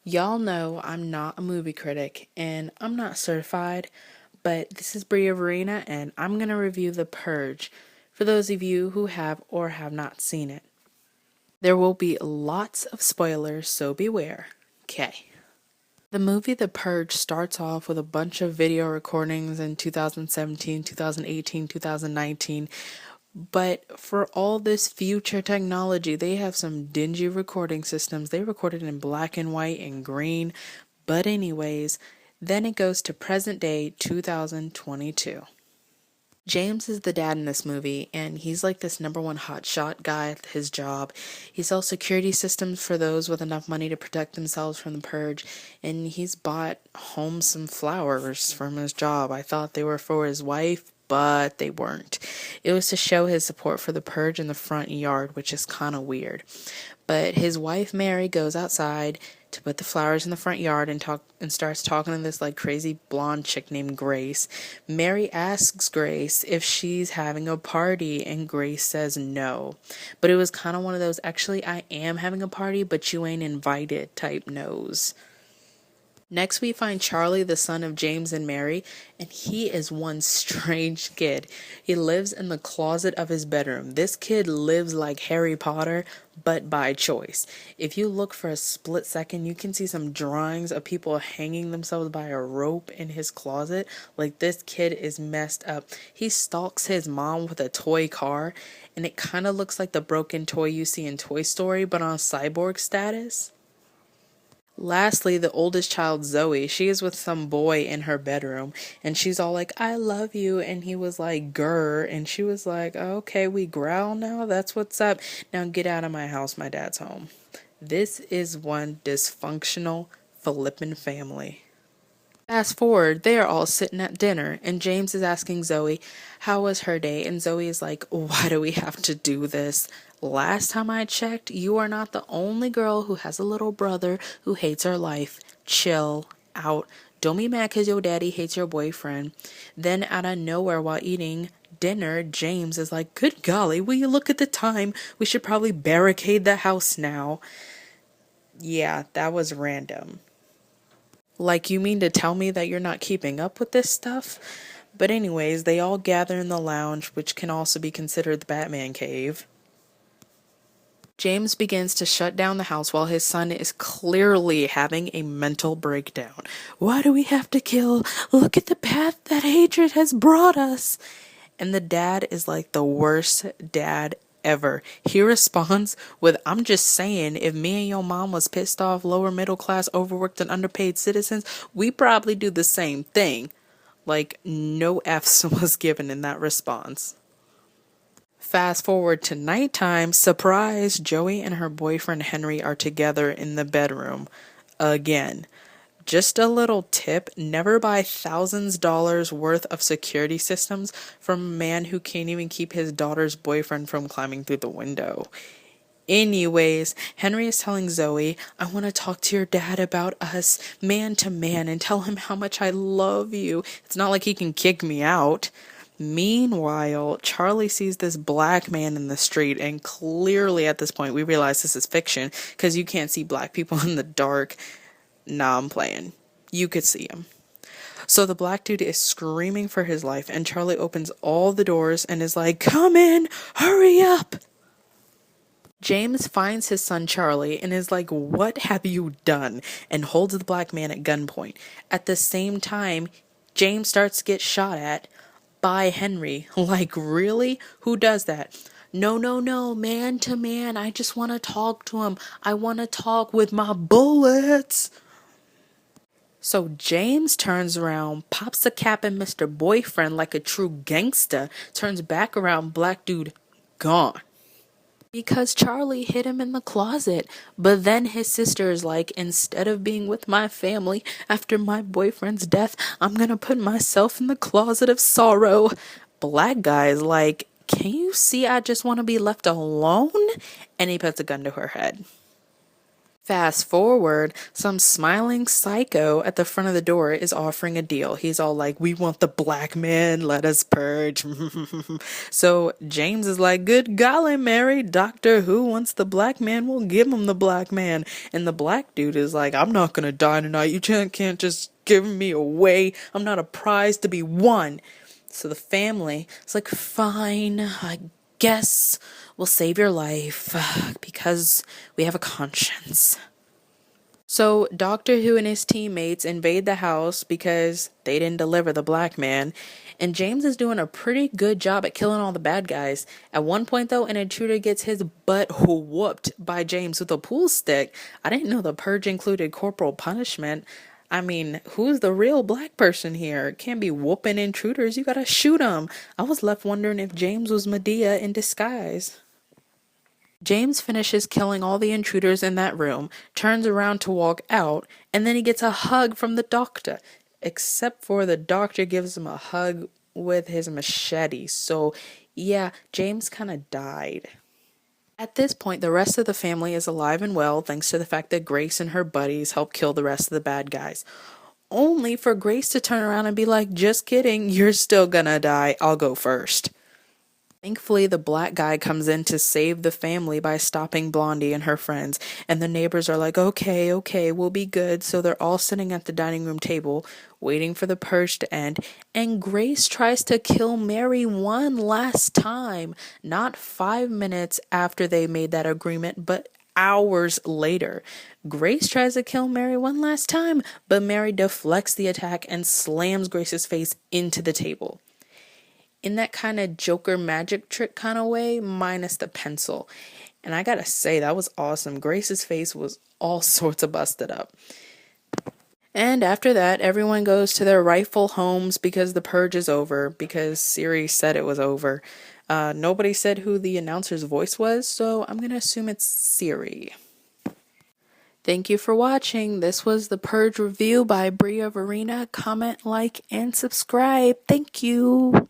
Y'all know I'm not a movie critic and I'm not certified, but this is Bria Verena and I'm going to review The Purge for those of you who have or have not seen it. There will be lots of spoilers, so beware. Okay. The movie The Purge starts off with a bunch of video recordings in 2017, 2018, 2019. But for all this future technology, they have some dingy recording systems. They recorded in black and white and green. But anyways, then it goes to present day 2022. James is the dad in this movie, and he's like this number one hotshot guy at his job. He sells security systems for those with enough money to protect themselves from the purge, and he's bought home some flowers from his job. I thought they were for his wife, but they weren't. It was to show his support for the purge in the front yard, which is kind of weird. But his wife Mary goes outside to put the flowers in the front yard and starts talking to this like crazy blonde chick named Grace. Mary asks Grace if she's having a party and Grace says no. But it was kind of one of those actually I am having a party but you ain't invited type no's. Next, we find Charlie, the son of James and Mary, and he is one strange kid. He lives in the closet of his bedroom. This kid lives like Harry Potter, but by choice. If you look for a split second, you can see some drawings of people hanging themselves by a rope in his closet. Like, this kid is messed up. He stalks his mom with a toy car, and it kind of looks like the broken toy you see in Toy Story, but on cyborg status. Lastly, the oldest child, Zoe, she is with some boy in her bedroom, and she's all like, I love you, and he was like, grr, and she was like, okay, we growl now, that's what's up, now get out of my house, my dad's home. This is one dysfunctional Philippine family. Fast forward, they are all sitting at dinner, and James is asking Zoe, how was her day? And Zoe is like, why do we have to do this? Last time I checked, you are not the only girl who has a little brother who hates her life. Chill out. Don't be mad because your daddy hates your boyfriend. Then out of nowhere while eating dinner, James is like, good golly, will you look at the time? We should probably barricade the house now. Yeah, that was random. Like, you mean to tell me that you're not keeping up with this stuff? But anyways, they all gather in the lounge, which can also be considered the Batman cave. James begins to shut down the house while his son is clearly having a mental breakdown. Why do we have to kill? Look at the path that hatred has brought us. And the dad is like the worst dad ever. He responds with, I'm just saying, if me and your mom was pissed off, lower middle class, overworked and underpaid citizens, we probably do the same thing. Like, no F's was given in that response. Fast forward to nighttime, surprise, Joey and her boyfriend Henry are together in the bedroom. Again. Just a little tip, never buy $thousands worth of security systems from a man who can't even keep his daughter's boyfriend from climbing through the window. Anyways, Henry is telling Zoe, I want to talk to your dad about us, man to man, and tell him how much I love you. It's not like he can kick me out. Meanwhile, Charlie sees this black man in the street, and clearly at this point we realize this is fiction because you can't see black people in the dark. Nah, I'm playing. You could see him. So the black dude is screaming for his life, and Charlie opens all the doors and is like, come in, hurry up. James finds his son Charlie and is like, what have you done? And holds the black man at gunpoint. At the same time, James starts to get shot at by Henry. Like, really? Who does that? No, man to man. I just want to talk to him. I want to talk with my bullets. So James turns around, pops a cap at Mr. Boyfriend like a true gangsta, turns back around, black dude gone. Because Charlie hid him in the closet. But then his sister is like, instead of being with my family after my boyfriend's death, I'm gonna put myself in the closet of sorrow. Black guy is like, can you see I just want to be left alone? And he puts a gun to her head. Fast forward, some smiling psycho at the front of the door is offering a deal. He's all like, "We want the black man, let us purge." So James is like, "Good golly, Mary, Doctor Who wants the black man, we'll give him the black man." And the black dude is like, "I'm not gonna die tonight. You can't just give me away. I'm not a prize to be won." So the family is like, "Fine, I guess we'll save your life because we have a conscience." So Doctor Who and his teammates invade the house because they didn't deliver the black man, and James is doing a pretty good job at killing all the bad guys. At one point though, an intruder gets his butt whooped by James with a pool stick. I didn't know the purge included corporal punishment. I mean, who's the real black person here? Can't be whooping intruders, you gotta shoot them. I was left wondering if James was Medea in disguise. James finishes killing all the intruders in that room, turns around to walk out, and then he gets a hug from the doctor. Except for the doctor gives him a hug with his machete. So, yeah, James kind of died. At this point, the rest of the family is alive and well thanks to the fact that Grace and her buddies help kill the rest of the bad guys. Only for Grace to turn around and be like, "Just kidding, you're still gonna die, I'll go first." Thankfully, the black guy comes in to save the family by stopping Blondie and her friends, and the neighbors are like, "Okay, okay, we'll be good." So they're all sitting at the dining room table, waiting for the purge to end, and Grace tries to kill Mary one last time, not 5 minutes after they made that agreement, but hours later. Grace tries to kill Mary one last time, but Mary deflects the attack and slams Grace's face into the table in that kind of Joker magic trick kind of way, minus the pencil. And I gotta say, that was awesome. Grace's face was all sorts of busted up. And after that, everyone goes to their rightful homes because the purge is over, because Siri said it was over. Nobody said who the announcer's voice was, so I'm gonna assume it's Siri. Thank you for watching. This was the Purge review by Bria Verena. Comment, like, and subscribe. Thank you.